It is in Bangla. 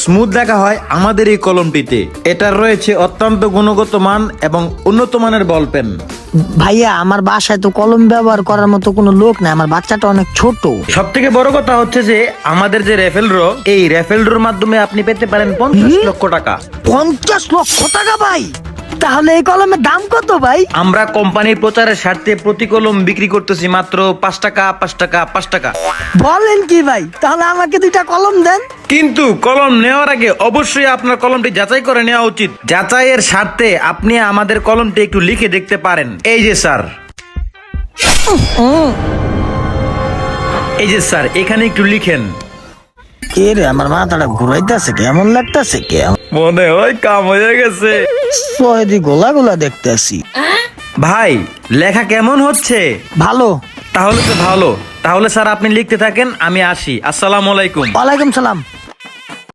স্মুথ দেখা হয় আমাদের এই কলমটিতে। এটার রয়েছে অত্যন্ত গুণগত মান এবং উন্নত মানের বল পেন। ভাইয়া আমার বাসায় তো কলম ব্যবহার করার মতো কোনো লোক নাই, আমার বাচ্চাটা অনেক ছোট। সব থেকে বড় কথা হচ্ছে যে আমাদের যে রেফেল ড্র, এই রেফেল ড্রর মাধ্যমে আপনি পেতে পারেন 50 লক্ষ টাকা। 50 লক্ষ টাকা ভাই? তাহলে এই কলমের দাম কত ভাই? আমরা কোম্পানির প্রচারের স্বার্থে প্রতি কলম বিক্রি করতেছি মাত্র 5 টাকা 5 টাকা 5 টাকা। বলেন কি ভাই? তাহলে আমাকে 2টা কলম দেন। কিন্তু কলম নেওয়ার আগে অবশ্যই আপনার কলমটি যাচাই করে নেওয়া উচিত। যাচাইয়ের স্বার্থে আপনি আমাদের কলমটি একটু লিখে দেখতে পারেন। এই যে স্যার, এই যে স্যার, এখানে একটু লিখেন। কে রে, আমার মাথাটা ঘুরাইতেছে, কেমন লাগতেছে? মনে হয় কাম হয়ে গেছে। সহেদি গোলা গোলা দেখতেছি। ভাই, লেখা কেমন হচ্ছে? ভালো। তাহলে তো ভালো। তাহলে স্যার আপনি লিখতে থাকেন, আমি আসি। আসসালামু আলাইকুম। ওয়ালাইকুম সালাম।